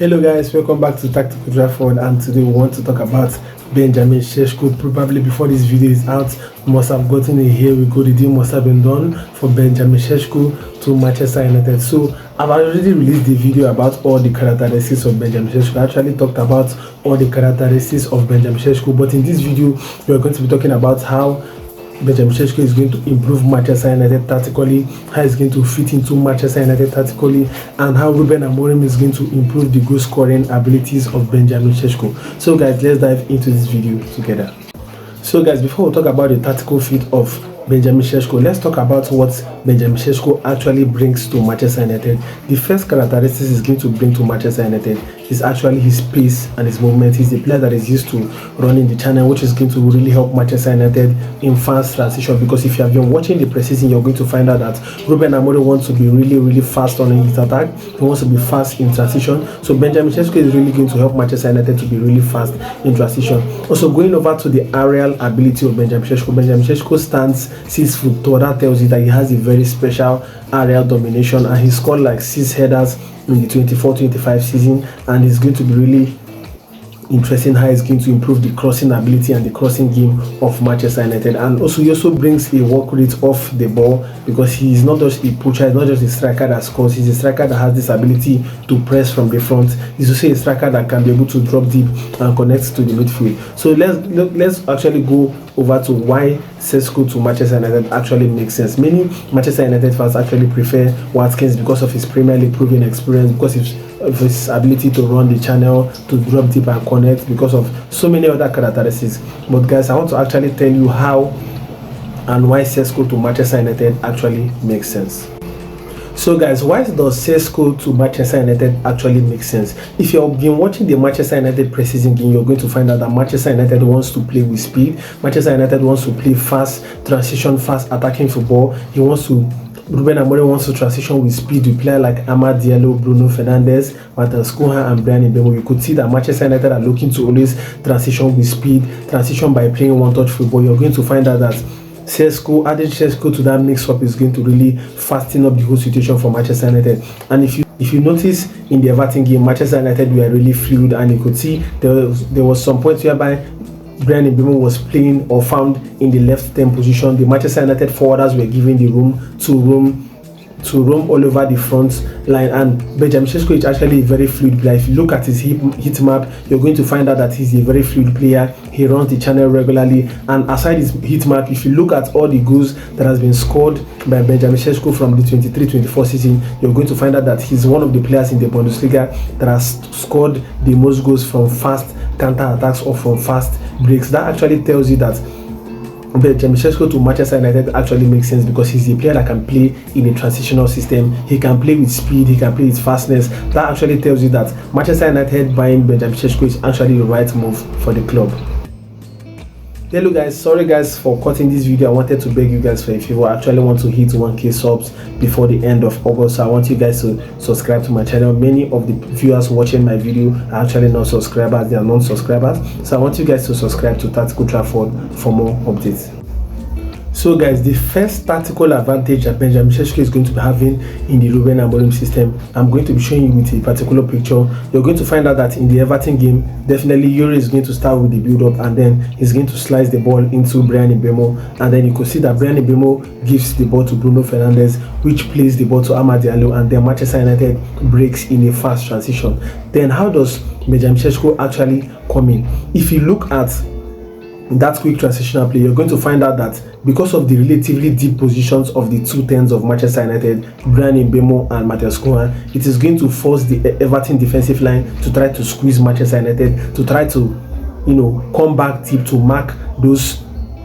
Hello guys, welcome back to Tactical Trafford, and today we want to talk about Benjamin Šeško. Probably before this video is out, you must have gotten a here we go. The deal must have been done for Benjamin Šeško to Manchester United. So I've already released the video about all the characteristics of Benjamin Šeško. I actually talked about all the characteristics of Benjamin Šeško, but in this video we are going to be talking about how Benjamin Šeško is going to improve Manchester United tactically, how he's going to fit into Manchester United tactically, and how Ruben Amorim is going to improve the goal scoring abilities of Benjamin Šeško. So guys, let's dive into this video together. So guys, before we talk about the tactical fit of Benjamin Šeško, let's talk about what Benjamin Šeško actually brings to Manchester United. The first characteristic he's going to bring to Manchester United is actually his pace and his movement. He's the player that is used to running the channel, which is going to really help Manchester United in fast transition. Because if you have been watching the preseason, you're going to find out that Ruben Amorim wants to be really fast on his attack. He wants to be fast in transition. So Benjamin Šeško is really going to help Manchester United to be really fast in transition. Also, going over to the aerial ability of Benjamin Šeško stands 6 foot tall. That tells you that he has a very special aerial domination, and he scored like 6 headers in the 24-25 season, and it's going to be really interesting how he's going to improve the crossing ability and the crossing game of Manchester United. And also he also brings a work rate off the ball, because he's not just a pusher, he's not just a striker that scores, he's a striker that has this ability to press from the front. He's also a striker that can be able to drop deep and connect to the midfield. So let's actually go over to why Sesko to Manchester United actually makes sense. Many Manchester United fans actually prefer Watkins because of his Premier League proven experience, because of his ability to run the channel, to drop deep and connect, because of so many other characteristics. But guys, I want to actually tell you how and why Sesko to Manchester United actually makes sense. So guys, why does Sesko to Manchester United actually make sense? If you've been watching the Manchester United preseason game, you're going to find out that Manchester United wants to play with speed. Manchester United wants to play fast transition, fast attacking football. Ruben Amorim wants to transition with speed with players like Amad Diallo, Bruno Fernandes, Sesko, and Brian Mbeumo. You could see that Manchester United are looking to always transition with speed, transition by playing one-touch football. You're going to find out that adding Sesko to that mix-up is going to really fasten up the whole situation for Manchester United. And if you notice in the Everton game, Manchester United were really fluid, and you could see there was some point whereby Brian Mbeumo was playing or found in the left 10 position. The Manchester United forwarders were given the room to roam all over the front line, and Benjamin Šeško is actually a very fluid player. If you look at his heat map, you're going to find out that he's a very fluid player. He runs the channel regularly, and aside his heat map, if you look at all the goals that has been scored by Benjamin Šeško from the 23-24 season, you're going to find out that he's one of the players in the Bundesliga that has scored the most goals from fast counter attacks or from fast breaks. That actually tells you that Benjamin Šeško to Manchester United actually makes sense, because he's a player that can play in a transitional system. He can play with speed, he can play with fastness. That actually tells you that Manchester United buying Benjamin Šeško is actually the right move for the club. Hello guys, sorry guys for cutting this video. I wanted to beg you guys for a favor. I actually want to hit 1k subs before the end of August, so I want you guys to subscribe to my channel. Many of the viewers watching my video are actually not subscribers, they are non-subscribers, so I want you guys to subscribe to Tactical Trafford for more updates. So guys, the first tactical advantage that Benjamin Šeško is going to be having in the Rúben Amorim system, I'm going to be showing you with a particular picture. You're going to find out that in the Everton game, definitely Yuri is going to start with the build-up, and then he's going to slice the ball into Brian Mbeumo, and then you could see that Brian Mbeumo gives the ball to Bruno Fernandes, which plays the ball to Amad Diallo, and then Manchester United breaks in a fast transition. Then how does Benjamin Šeško actually come in? If you look at that quick transitional play, you're going to find out that because of the relatively deep positions of the 210s of Manchester United, Brian Mbeumo and Sesko, it is going to force the Everton defensive line to try to squeeze Manchester United, to try to come back deep to mark those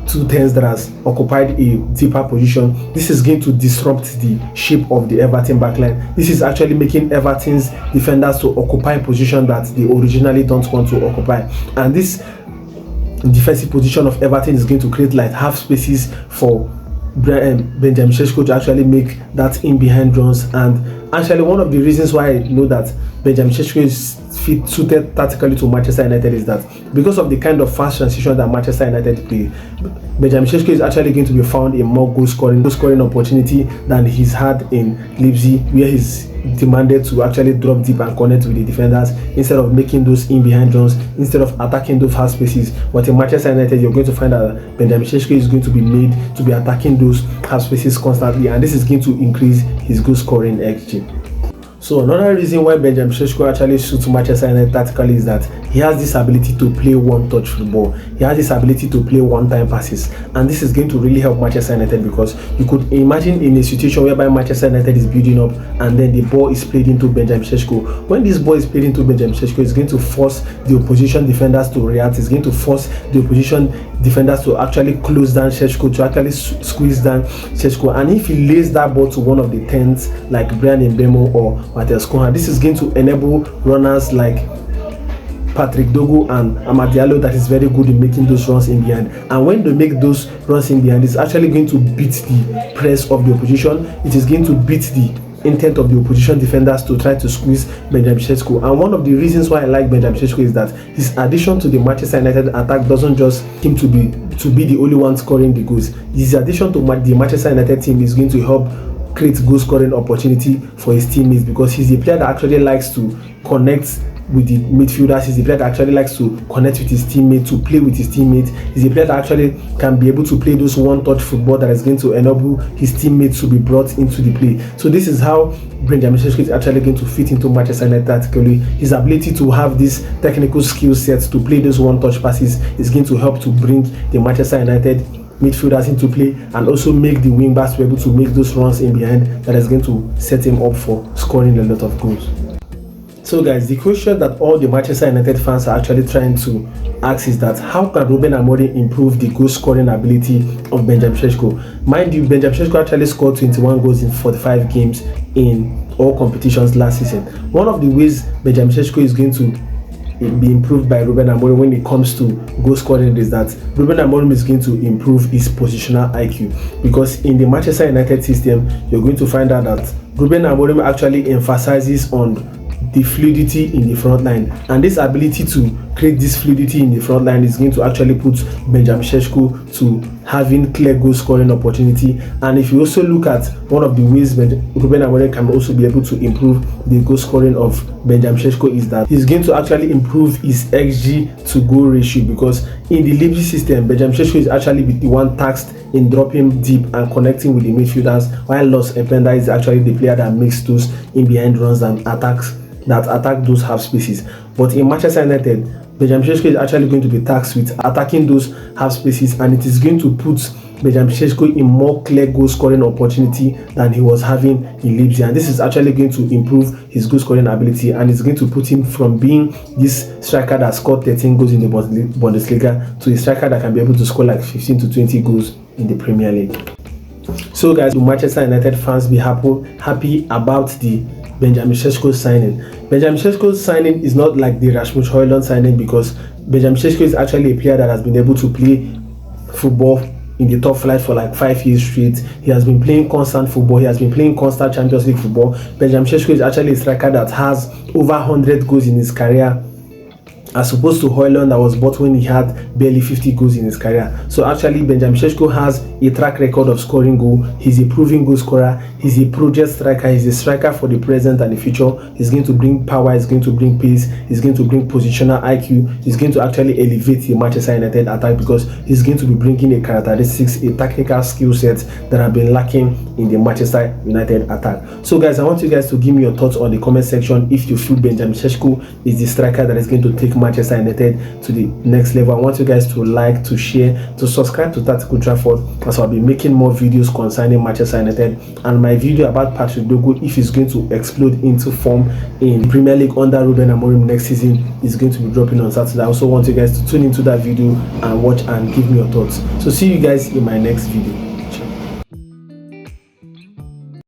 210s that has occupied a deeper position. This is going to disrupt the shape of the Everton backline. This is actually making Everton's defenders to occupy a position that they originally don't want to occupy, and this defensive position of Everton is going to create like half spaces for Benjamin Šeško to actually make that in behind runs and actually one of the reasons why I know that Benjamin Šeško is suited tactically to Manchester United is that because of the kind of fast transition that Manchester United play, Benjamin Šeško is actually going to be found a more goal scoring opportunity than he's had in Leipzig, where he's demanded to actually drop deep and connect with the defenders instead of making those in behind runs, instead of attacking those half spaces. But in Manchester United, you're going to find that Benjamin Šeško is going to be made to be attacking those half spaces constantly, and this is going to increase his goal scoring XG. So another reason why Benjamin Šeško actually suits Manchester United tactically is that he has this ability to play one-touch football. He has this ability to play one-time passes, and this is going to really help Manchester United, because you could imagine in a situation whereby Manchester United is building up and then the ball is played into Benjamin Šeško. When this ball is played into Benjamin Šeško, it's going to force the opposition defenders to react. It's going to force the opposition defenders to actually close down Šeško, to actually squeeze down Šeško. And if he lays that ball to one of the 10s like Brian Mbeumo or Matheus Cunha, this is going to enable runners like Patrick Dogu and Amad Diallo that is very good in making those runs in behind. And when they make those runs in behind, it's actually going to beat the press of the opposition. It is going to beat the intent of the opposition defenders to try to squeeze Benjamin Šeško. And one of the reasons why I like Benjamin Šeško is that his addition to the Manchester United attack doesn't just him to be the only one scoring the goals. His addition to the Manchester United team is going to help create goal scoring opportunity for his teammates, because he's a player that actually likes to connect with the midfielders. He's a player that actually likes to connect with his teammates, to play with his teammates. He's a player that actually can be able to play those one-touch football that is going to enable his teammates to be brought into the play. So this is how Benjamin Šeško is actually going to fit into Manchester United tactically. His ability to have this technical skill sets to play those one-touch passes is going to help to bring the Manchester United midfielders into play, and also make the wing backs be able to make those runs in behind that is going to set him up for scoring a lot of goals. So guys, the question that all the Manchester United fans are actually trying to ask is that how can Rúben Amorim improve the goal scoring ability of Benjamin Šeško? Mind you, Benjamin Šeško actually scored 21 goals in 45 games in all competitions last season. One of the ways Benjamin Šeško is going to be improved by Ruben Amorim when it comes to goal scoring is that Ruben Amorim is going to improve his positional IQ, because in the Manchester United system, you're going to find out that Ruben Amorim actually emphasizes on the fluidity in the front line, and this ability to create this fluidity in the front line is going to actually put Benjamin Šeško to having clear goal scoring opportunity. And if you also look at one of the ways Ruben Amorim can also be able to improve the goal scoring of Benjamin Šeško is that he's going to actually improve his XG to goal ratio, because in the Leipzig system, Benjamin Šeško is actually the one tasked in dropping deep and connecting with the midfielders, while Los Ependa is actually the player that makes those in behind runs and attack those half spaces. But in Manchester United, Benjamin Šeško is actually going to be tasked with attacking those half spaces, and it is going to put Benjamin Šeško in more clear goal scoring opportunity than he was having in Leipzig. And this is actually going to improve his goal scoring ability, and it's going to put him from being this striker that scored 13 goals in the Bundesliga to a striker that can be able to score like 15 to 20 goals in the Premier League. So guys, will Manchester United fans be happy about the Benjamin Šeško signing? Benjamin Šeško's signing is not like the Rasmus Højlund signing, because Benjamin Šeško is actually a player that has been able to play football in the top flight for like 5 years straight. He has been playing constant football. He has been playing constant Champions League football. Benjamin Šeško is actually a striker that has over 100 goals in his career, as opposed to Højlund that was bought when he had barely 50 goals in his career. So actually, Benjamin Šeško has a track record of scoring goal. He's a proven goal scorer. He's a project striker. He's a striker for the present and the future. He's going to bring power. He's going to bring pace. He's going to bring positional IQ. He's going to actually elevate the Manchester United attack, because he's going to be bringing a characteristics, a tactical skill set that have been lacking in the Manchester United attack. So guys, I want you guys to give me your thoughts on the comment section if you feel Benjamin Šeško is the striker that is going to take Manchester United to the next level. I want you guys to like, to share, to subscribe to Old Trafford, as I'll be making more videos concerning Manchester United, and my video about Patrick Dogu, if he's going to explode into form in Premier League under Rúben Amorim next season, is going to be dropping on Saturday. I also want you guys to tune into that video and watch and give me your thoughts. So see you guys in my next video.